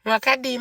Makadi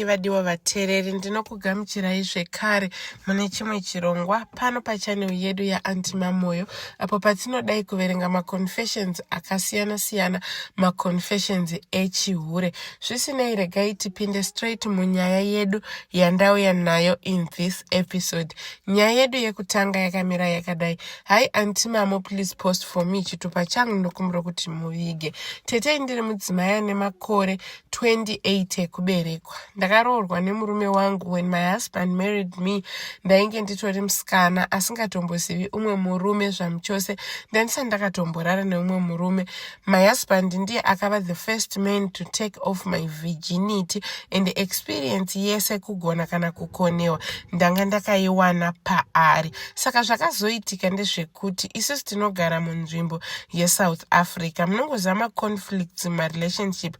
vadiwa vatereri ndinokugamuchirai zvekare mune chimwe chirongwa pano pachannel yedu yaAntimamoyo apo patinodai kuverenga maconfessions akasiyana-siyana, maconfessions echihure. Zvisinei, regai tipinde straight munyaya yedu yandauya nayo in this episode. Nyaya yedu yekutanga yakamira yakadai: Hi Antimamo, please post for me chitupa changu ndokumbura kuti muvige. Tete ndiri mudzimai ane makore 28 kuberekwa. Ndakaroorwa nemurume wangu. When my husband married me, ndainge nditori musikana asingatombozivi umwe murume zvamuchose. Ndandisati ndakatomborara neumwe murume. My husband ndiye akava the first man to take off my virginity and experience yese kugona kana kukonewa ndanga ndakaiwana paari. Saka zvakazoitika ndezvekuti isusu tinogara munzvimbo yeSouth Africa. Munongozama conflicts marelationship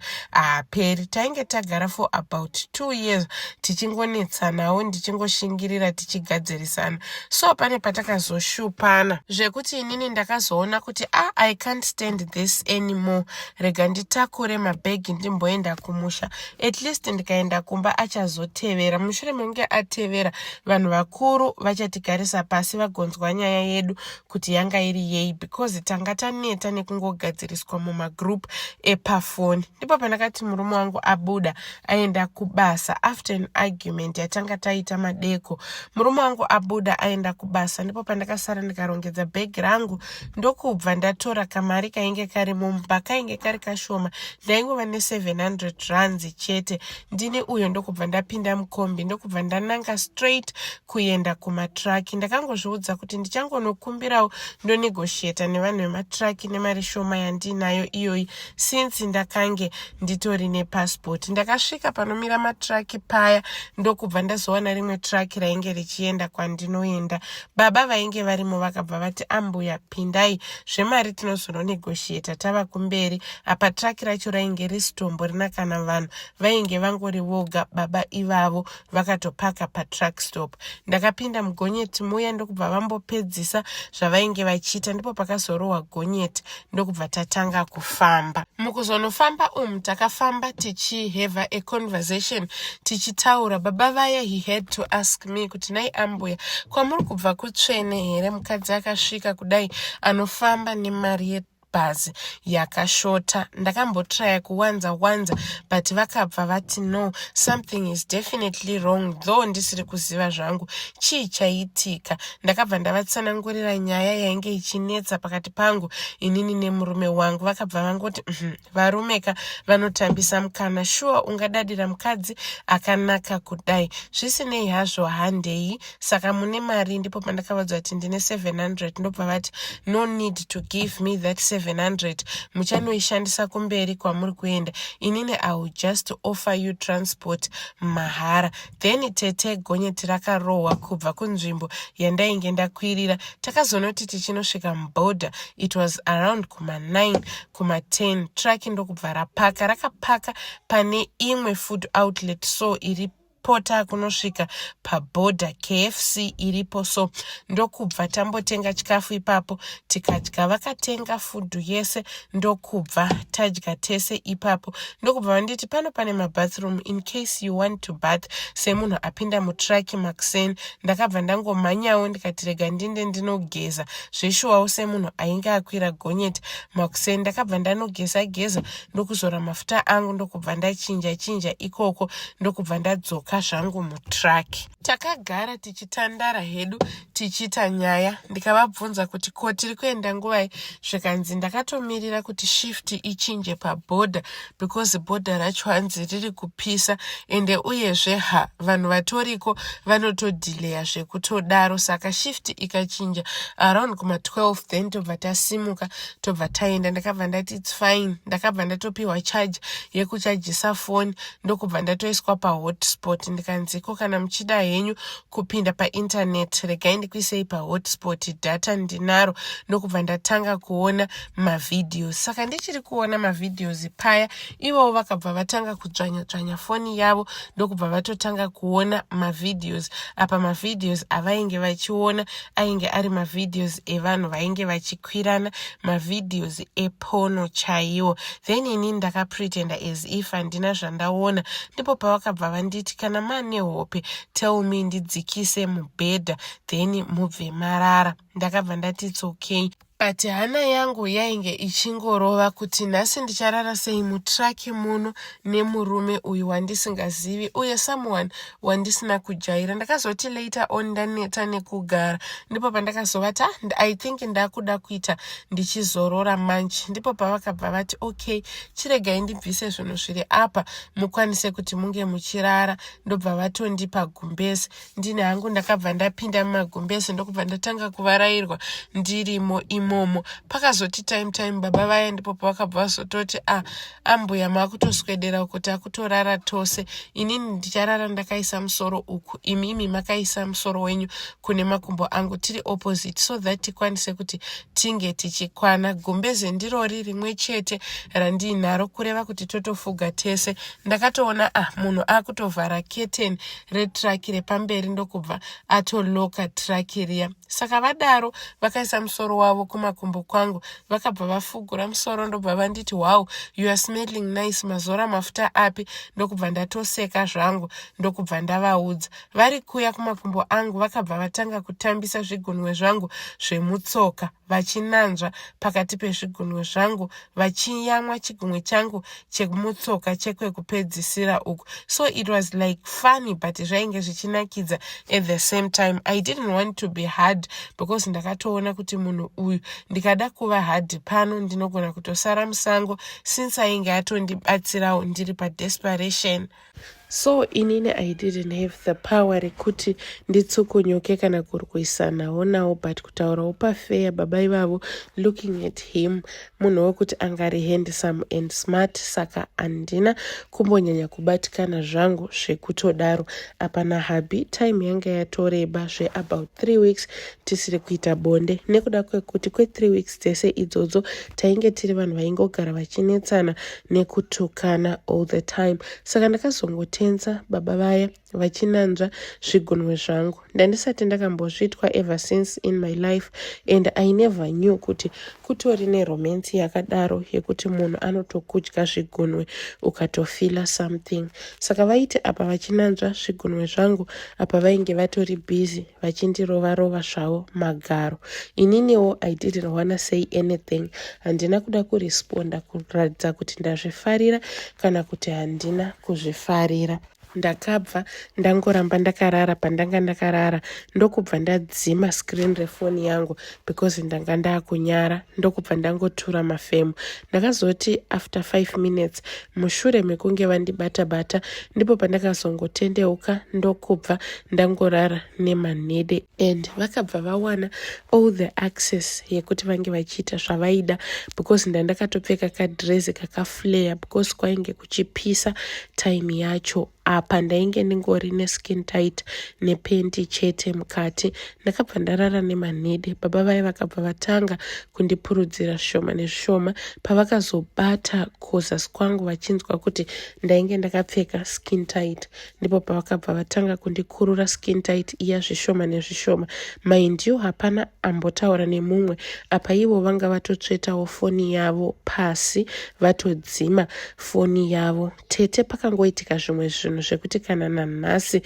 peri. Tainge tagara for about 2 years tichingonetsanawo, ndichingoshingirira tichigadzirisana. So pane patakazoshupana zvekuti inini ndakazoona kuti I can't stand this anymore. Rega nditakure mabhegi ndimboenda kumusha. At least ndikaenda kumba achazotevera. Mushure mekunge atevera, vanhu vakuru vachatigarisa pasi vagonzwa nyaya yedu kuti yanga iri yei, because tanga taneta nekungogadziriswa mumagroup epafoni. Ndipo pandakati murume wangu abuda aenda kubasa. After an argument yatanga taita madeko, murume wangu abuda aenda kubasa. Ndipo pandakasara ndikarongedza bhegi rangu ndokubva ndatora kamari kainge kari mumba, kainge kari kashoma. Ndaingova ne700 rands chete. Ndini uyo ndokubva ndapinda mukombi, ndokubva ndananga straight kuenda kumatraki. Ndakangozviudza kuti ndichangonokumbirawo ndonegotiata nevanhu vematraki nemari shoma yandinayo iyoyi since ndakange nditori nepassport. Ndakasvika panomira matraki paya ndokubva ndazowana rimwe traki rainge richienda kwandinoenda. Baba vainge varimo vakabva vati, ambuya pindai, zvemari tinozononegotiata tava kumberi. Apa traki racho rainge risitombo rina kana vanhu vainge vangori voga baba ivavo vakatopaka patruck stop. Ndakapinda mugonyeti muya ndokubva vambopedzisa zvavainge vachiita. Ndipo pakazorohwa gonyeti ndokubva tatanga kufamba. Mukuzonofamba takafamba tichiheva a conversation, tichitaura. Baba vaya he had to ask me kuti, nai ambuya, kwamuri kubva kutsvene here mukadzi akasvika kudai anofamba nemari bhazi yakashota? Ndakambotraya kuwanza but vakabva vati no, something is definitely wrong, though ndisiri kuziva zvangu chii chaitika. Ndakabva ndavatsanangurira nyaya yainge ichinetsa pakati pangu inini nemurume wangu. Vakabva vangoti varumeka vanotambisa mukana, sure ungadadira mukadzi akanaka kudai. Zvisinei hazvo handei, saka mune mari. Ndipo pandakavaudza kuti ndine 700. Ndobva vati no need to give me that 700, muchanoishandisa kumberi kwamuri kuenda. Inini I will just offer you transport mahara. Then tete gonyeti rakarohwa kubva kunzvimbo yandainge ndakwirira. Takazonoti tichinosvika muborder it was around kuma9 kuma10. Traki ndokubva rakapaka pane imwe food outlet, so iri pota kunosvika paborder KFC iripo. So ndokubva tambotenga chikafu ipapo tikadya. Vakatenga fudhu yese ndokubva tadya tese ipapo. Ndokubva vanditi pano pane mabathroom in case you want to bath. Semunhu apinda mutraki makuseni, ndakabva ndangomhanyawo ndikati rega ndinde ndinogeza. Zveshuwawo semunhu ainge akwira gonyeti makuseni, ndakabva ndanogeza ndokuzora mafuta angu ndokubva ndachinja ikoko ndokubva ndadzoka zvangu mutraki. Takagara tichitandara hedu tichiita nyaya. Ndikavabvunza kuti ko tiri kuenda nguvai? Zvikanzi ndakatomirira kuti shift ichinje paborder because border racho hanzi riri kupisa ende uyezve vanhu vatoriko vanotodhileya zvekutodaro. Saka shift ikachinja around kuma12, then tobva tasimuka tobva taenda. Ndakabva ndati it's fine. Ndakabva ndatopiwa charge yekuchajisa foni ndokubva ndatoiswa pahotspot. hotspot ndikanziko kana muchida henyu kupinda painternet regai ndikuisei pahotspot data ndinaro ndokubva ndatanga kuona mavidheos. Saka ndichiri kuona mavidheos paya ivo vakabva vatanga kudzvanya-dzvanya foni yavo ndokubva vatotanga kuona mavidheos. Apa mavidheos avainge vachiona ainge ari mavidheos evanhu vainge vachikwirana, mavidheos epono chaiwo. Then ini ndakapretenda as if handina zvandaona, ndipo pavakabva vanditi kana mane hope tell me ndidzikise mubhedha then mubve marara. Ndakabva ndati it's okay. But hana yangu yainge ichingorova kuti nhasi ndicharara sei mutraki muno nemurume uyu wandisingazivi uye someone wandisina kujaira. Ndakazoti later on ndaneta nekugara, ndipo pandakazovati I think ndakuda kuita ndichizorora manje. Ndipo pavakabva vati okay, chiregai ndibvise zvinhu zviri apa mukwanise kuti munge muchirara. Ndobva vatondipa gumbezi, ndine hangu ndakabva ndapinda mumagumbezi ndokubva ndatanga kuvarairwa ndirimo imomo. Pakazoti time baba vaya ndipo pavakabva vazototi ambuya makutoswedera kuti akutorara tose, inini ndicharara ndakaisa musoro uku, imimi makaisa musoro wenyu kune makumbo angu tiri opposite, so that tikwanise kuti tinge tichikwana. Gumbezi ndirori rimwe chete randinaro kureva kuti totofuga tese. Ndakatoona munhu akutovhara curtain retraki repamberi ndokubva atoloka traki riya. Saka vadaro vakaisa musoro wavo kumakumbo kwangu, vakabva vafugura musoro ndobva vanditi wow you are smelling nice, mazora mafuta api? Ndokubva ndatoseka zvangu ndokubva ndavaudza. Vari kuya kumakumbo angu vakabva vatanga kutambisa zvigunwe zvangu zvemutsoka vachinanzva pakati pezvigunwe zvangu vachiyamwa chigunwe changu chemutsoka chekwekupedzisira uku. So it was like funny but zvainge zvichinakidza at the same time. I didn't want to be hard because ndakatoona kuti munhu uyu ndikada kuva hard pano ndinogona kutosara musango since ainge atondibatsirawo ndiri padesperation. So inini I didn't have the power rekuti nditsukunyoke kana kurwisanawo nawo, but kutaurawo pafeya baba ivavo looking at him munhu wekuti angari handsome and smart. Saka handina kumbonyanya kubatikana zvangu zvekutodaro. Apana habi time yanga yatoreba about 3 weeks tisiri kuita bonde, nekuda kwekuti 3 weeks dzese idzodzo tainge tiri vanhu vaingogara vachinetsana nekutukana all the time. Saka ndakazongotenza baba vaya vachinanzva zvigunwe zvangu. Ndandisati ndakambozvitwa ever since in my life and I never knew kuti kutori neromance yakadaro yekuti munhu anotokudya zvigunwe ukatofila something. Saka vaiti apa vachinanzva zvigunwe zvangu apa vainge vatori busy vachindirova zvavo magaro. Ininiwo I didn't wanna say anything, handina kuda kuresponda kuratidza kuti ndazvifarira kana kuti handina kuzvifarira. Ndakabva ndangoramba ndakarara pandanga ndakarara ndokubva ndadzima screen refoni yangu because ndanga ndakunyara ndokubva ndangotura mafemo. Ndakazoti after 5 minutes mushure mekunge vandibata-bata ndipo pandakazongotendeuka ndokubva ndangorara nemanhede and vakabva vawana all the access yekuti vange vachiita zvavaida because ndandakatopfeka kadrezi kakaflare because kwainge kuchipisa time yacho. Apa ndainge ndingori neskin tight nependi chete mukati. Ndakabva ndarara nemanhede. Baba vai vakabva vatanga kundipurudzira zvishoma nezvishoma pavakazobata kozasi kwangu vachinzwa kuti ndainge ndakapfeka skin tight. Ndipo pavakabva vatanga kundikurura skin tight iya zvishoma nezvishoma. Mind you hapana ambotaura nemumwe. Apa ivo vanga vatotsvetawo foni yavo pasi vatodzima foni yavo. Tete pakangoitika zvimwe zvinhu zvekuti kana nanhasi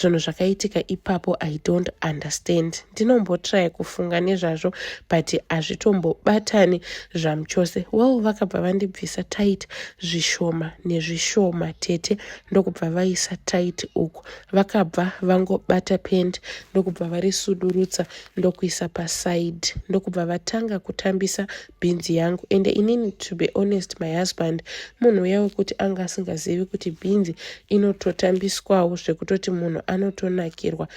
zvinhu zvakaitika ipapo I don't understand. Ndinombotry kufunga nezvazvo but hazvitombobatani zvamuchose. Well, vakabva vandibvisa tight zvishoma nezvishoma tete ndokubva vaisa tight uku. Vakabva vangobata pendi ndokubva varisudurutsa ndokuisa paside ndokubva vatanga kutambisa bhinzi yangu. And inini to be honest my husband munhu uya wekuti anga asingazivi kuti bhinzi inototambiswawo zvekutoti munhu anotonakirwa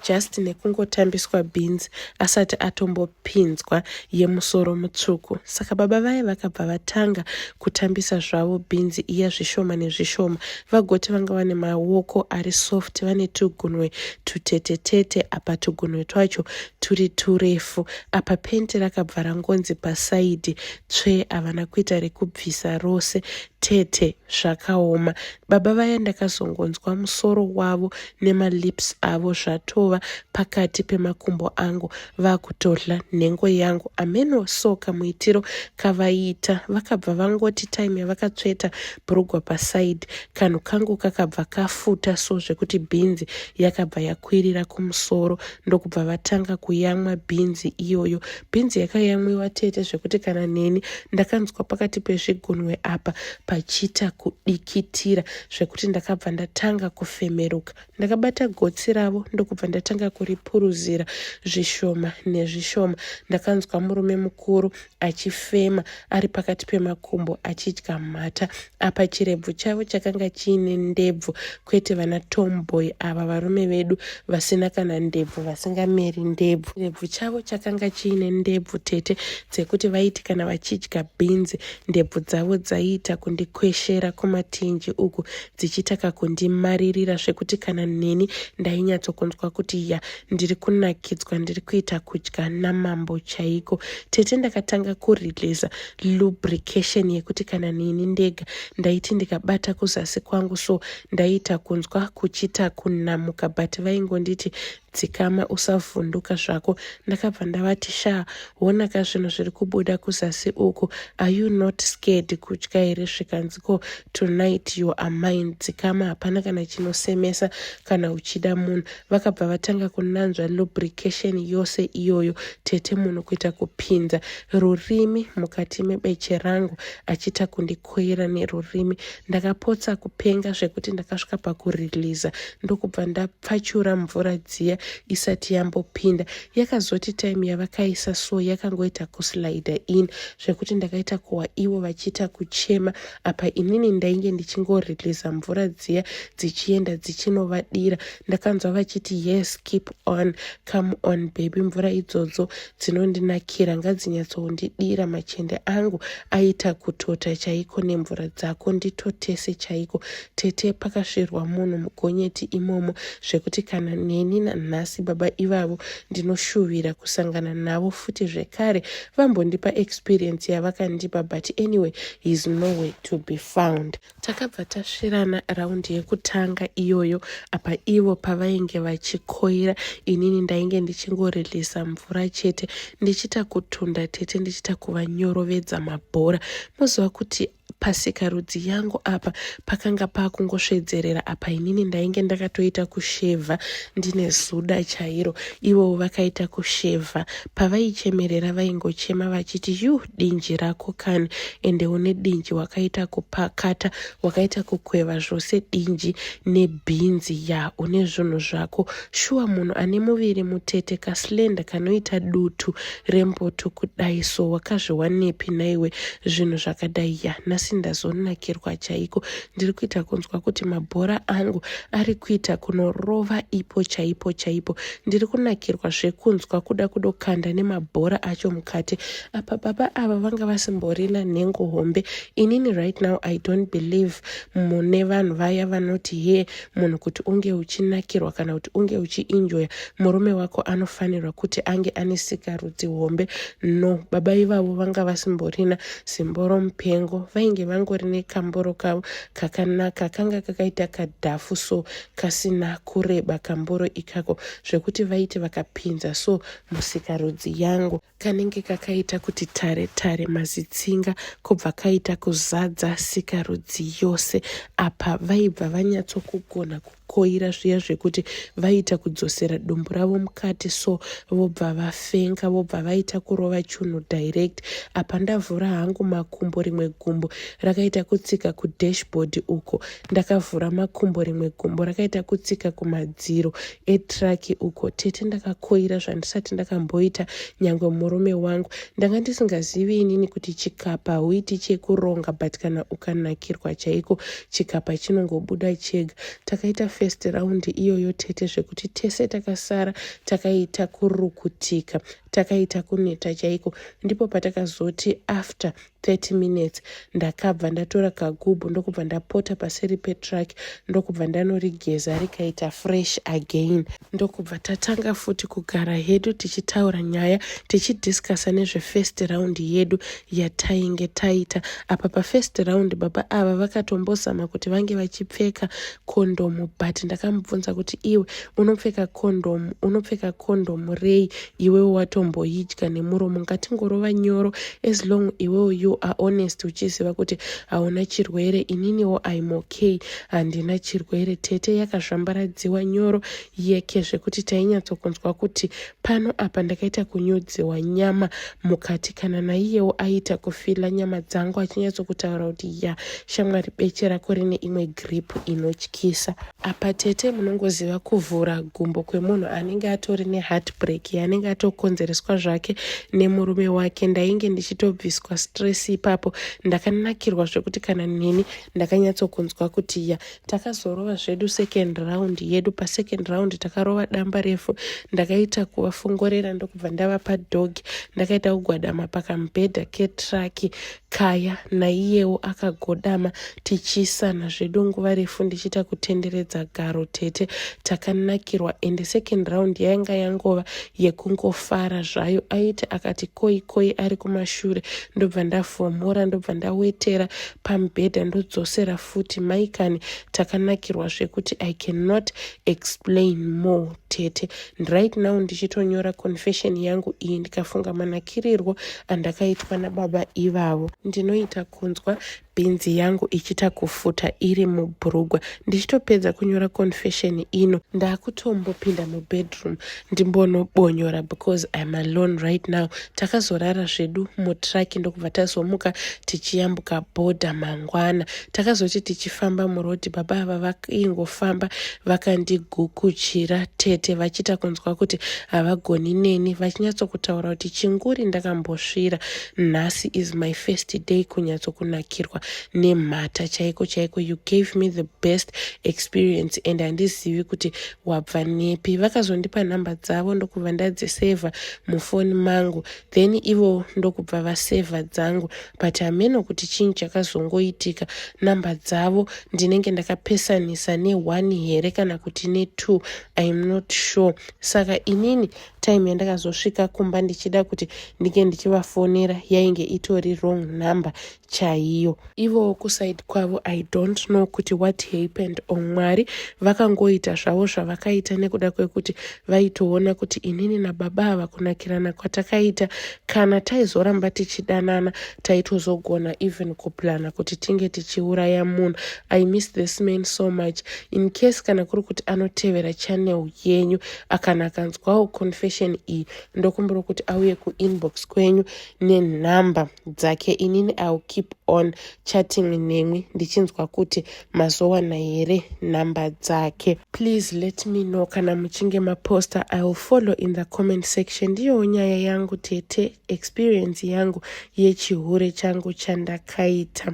just nekungotambiswa beans asati atombopinzwa yemusoro mutsvuku. Saka baba vaya vakabva vatanga kutambisa zvavo beans iya zvishoma nezvishoma, vagoti vanga vane maoko ari soft, vane tugunwe tutetetete, apa tugunwe twacho turi turefu. Apa pende rakabva rangonzi pasaidhi tsve, havana kuita rekubvisa rose, tete zvakaoma. Baba vaya ndakazongonzwa musoro wavo nemalips avo zvatova pakati pemakumbo angu, vakutodla nhengo yangu. Ameno so kamuitiro kavaita, vakabva vangoti time yavakatsveta bhurugwa pasaidhi, kanhu kangu kakabva kafuta so zvekuti bhinzi yakabva yakwirira kumusoro, ndokubva vatanga kuyamwa bhinzi iyoyo. Bhinzi yakayamwiwa tete zvekuti kana neni ndakanzwa pakati pezvigunwe apa pachiita kudikitira zvekuti ndakabva ndatanga kufemeruka. Ndakabata gotsi ravo ndokubva ndatanga kuripuruzira zvishoma nezvishoma. Ndakanzwa murume mukuru achifema ari pakati pemakumbo achidya mhata. Apa chirebvu chavo chakanga chiine ndebvu, kwete vana tomboy ava varume vedu vasina kana ndebvu, vasingameri ndebvu. Chirebvu chavo chakanga chiine ndebvu tete dzekuti vaiti kana vachidya bhinzi ndebvu dzavo dzaiita kundikweshera kumatinji uku dzichitaka kundimaririra zvekuti kana neni ndainyatsokunzwa kuti ya ndiri kunakidzwa, ndiri kuita kudya namambo chaiko. Tete ndakatanga kurilisa lubrication yekuti kana neni ndega ndaiti ndikabata kuzasi kwangu so ndaita kunzwa kuchita kunamuka, but vaingonditi dzikama usavhunduka zvako. Ndakabva ndavati sha, honaka zvinhu zviri kubuda kuzasi uku, are you not scared kudya here? Zvikanziko tonight you are mine. Dzikama, hapana kana chinosemesa kana uchida munhu. Vakabva vatanga kunanzva lubrication yose iyoyo, tete munhu kuita kupinza rurimi mukati mebeche rangu achita kundikwira nerurimi. Ndakapotsa kupenga zvekuti ndakasvika pakuririliza, ndokubva ndapfachura mvura dziya isati yambopinda. Yakazoti time yavakaisa so yakangoita kuslida in zvekuti ndakaita kuwa ivo vachiita kuchema. Apa inini ndainge ndichingoririliza mvura dziya dzichienda dzichinovadira. Ndakanzwa vachiti yes, keep on, come on baby. Mvura idzodzo dzinondinakira, ngadzinyatsoundidira. Machende angu aita kutota chaiko nemvura dzako, nditotese chaiko. Tete pakasvirwa munhu mugonyeti imomo zvekuti kana neni nanhasi baba ivavo ndinoshuvira kusangana navo futi zvekare vambondipa experience yavakandipa, but anyway he's nowhere to be found. Takabva tasvirana raundi yekutanga iyoyo. Apa ivo pavainge vachikoira, inini ndainge ndichingorilisa mvura chete ndichita kutunda tete, ndichita kuvanyorovedza mabhora. Moziva kuti pasikarudzi yangu apa pakanga pakungosvedzerera. Apa inini ndainge ndakatoita kushevha ndine zuda chairo, ivo vakaita kushevha. Pavaichemerera vaingochema vachiti yu dinji rako kani, ende une dinji wakaita kupakata, wakaita kukweva zvose dinji nebhinzi, ya une zvinhu zvako. Shuwa munhu ane muviri mutete kaslenda kanoita dutu remboto kudai, so wakazviwanepi naiwe zvinhu zvakadai? Ya nasi ndazonakirwa chaiko, ndiri kuita kunzwa kuti mabhora angu ari kuita kunorova ipo chaipo chaipo. Ndiri kunakirwa zvekunzwa kuda kudokanda nemabhora acho mukati. Apa baba ava vanga vasimborina nhengo hombe. Inini right now I don't believe mune vanhu vaya vanoti he munhu kuti unge uchinakirwa kana kuti unge uchienjoya murume wako anofanirwa kuti ange ane sikarudzi hombe. No, baba ivavo vanga vasimborina simboro mupengo, vainge vangori nekamboro kavo kakanaka kanga kakaita kadhafu so kasina kureba kamboro ikako zvekuti vaiti vakapinza so musikarudzi yangu kanenge kakaita kuti tare tare mazitsinga kubva kaita kuzadza sikarudzi yose. Apa vaibva vanyatsokugona kukoira zviya zvekuti vaita kudzosera dumbu ravo mukati so vobva vafenga, vobva vaita kurova chunhu direct. Apa ndavhura hangu makumbo rimwe gumbo rakaita kutsika kudashboard uko. Ndakavhura makumbo, rimwe gumbo rakaita kutsika kumadziro etraki uko. Tete ndakakoira zvandisati ndakamboita nyangwe murume wangu. Ndanga ndisingazivi inini kuti chikapa huiti chekuronga, but kana ukanakirwa chaiko chikapa chinongobuda chega. Takaita first round iyoyo tete zvekuti tese takasara takaita kurukutika, takaita kuneta chaiko. Ndipo patakazoti after 30 minutes ndakabva ndatora kagubhu ndokubva ndapota paseri petrack, ndokubva ndanorigeza rikaita fresh again. Ndokubva tatanga futi kugara hedu tichitaura nyaya, tichidiscussa nezve first round yedu yatainge taita. Apa pafirst round baba ava vakatombozama kuti vange vachipfeka kondomu, but ndakamubvunza kuti iwe unopfeka kondomu rei, iwewo watomboidya nemuromo, ngatingorova Nyoro as long iwewo you are honest, uchiziva kuti hauna chirwere. Ininiwo I'm okay, handina chirwere. Tete yakazvambaradziwa Nyoro yeke zvekuti tainyatsokunzwa kuti pano apa ndakaita kunyudziwa nyama mukati, kana naiyewo aita kufila nyama dzangu achinyatsokutaura kuti ya shamwari beche rako rine imwe grip inotyisa. Apa tete munongoziva kuvhura gumbo kwemunhu anenge atori neheartbreak, anenge atokonzereswa zvake nemurume wake. Ndainge ndichitobviswa stress ipapo. Ndakanakirwa zvekuti kana nini ndakanyatsokunzwa kuti ya takazorova zvedu second round yedu. Pasecond round takarova damba refu, ndakaita kuvafongorera ndokubva ndavapa dhogi. Ndakaita kugwadama pakamubhedha ketraki. Kaya naiyewo akagodama, tichisana zvedu nguva refu ndichita kutenderedza garo. Tete takanakirwa, ende second round yainga yangova yekungofara zvayo. Aiti akati koi koi ari kumashure, ndobva ndafomora, ndobva ndawetera pamubhedha ndodzosera futi. Maikani takanakirwa zvekuti I cannot explain more. Tete right now ndichitonyora confession yangu iyi ndikafunga manakirirwo andakaitwa nababa ivavo. Ndinoita kunzwa bhinzi yangu ichita kufuta iri mubhurugwa. Ndichitopedza kunyora confession ino, ndakutombopinda mubedroom ndimbonobonyora because I'm alone right now. Takazorara zvedu mutraki ndokubva tazomuka tichiyambuka bhodha mangwana. Takazoti tichifamba murodhi baba ava vakingofamba vakandigukuchira tete, vachita kunzwa kuti havagoni neni, vachinyatsokutaura kuti chinguri ndakambosvira. Nhasi is my first day kunyatsokunakirwa nemhata chaiko chaiko. You gave me the best experience and handizivi kuti wabva nepi. Vakazondipa nhamba dzavo ndokubva ndadzisevha mufoni mangu, then ivo ndokubva vasevha dzangu, but hameno kuti chinhu chakazongoitika. Nhamba dzavo ndinenge ndakapesanisa ne1 here kana kuti ne2, I'm not sure. Saka inini time yandakazosvika kumba ndichida kuti ndinge ndichivafonera yainge itori wrong number chaiyo. Ivo kusaidi kwavo I don't know kuti what happened. Mwari vakangoita zvavo zvavakaita nekuda kwekuti vaitoona kuti inini nababa ava kunakirana kwatakaita, kana taizoramba tichidanana taitozogona even kuplana kuti tinge tichiuraya munhu. I miss this man so much. In case kana kuri kuti anotevera channel yenyu akana akanzwawo confession iyi, ndokumbira kuti auye kuinbox kwenyu nenhamba dzake. Inini I'll keep on chatting nemwi ndichinzwa kuti mazowana here nhamba dzake. Please let me know kana muchinge maposta. I will follow in the comment section. Ndiyo nyaya yangu tete, experience yangu yechihure changu chandakaita.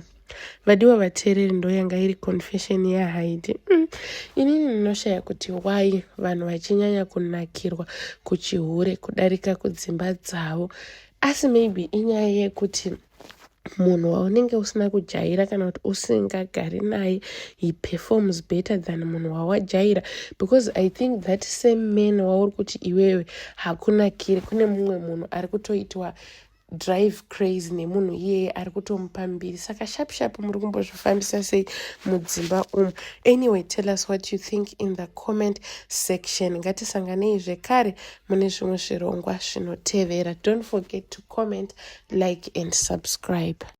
Vadiwa vateereri ndoyanga iri confession yaHaidi. Inini ndinoshaya kuti why vanhu vachinyanya kunakirwa kuchihure kudarika kudzimba dzavo. Asi maybe inyaya yekuti munhu waunenge usina kujaira kana kuti usingagari naye he performs better than munhu wawajaira, because I think that same man wauri kuti iwewe hakunakiri, kune mumwe munhu ari kutoitwa drive crazy nemunhu iyeye ari kutomupa mbiri. Saka shap muri kumbozvifambisa sei mudzimba umu? Anyway, tell us what you think in the comment section. Ngatisanganei zvekare mune zvimwe zvirongwa zvinotevera. Don't forget to comment, like and subscribe.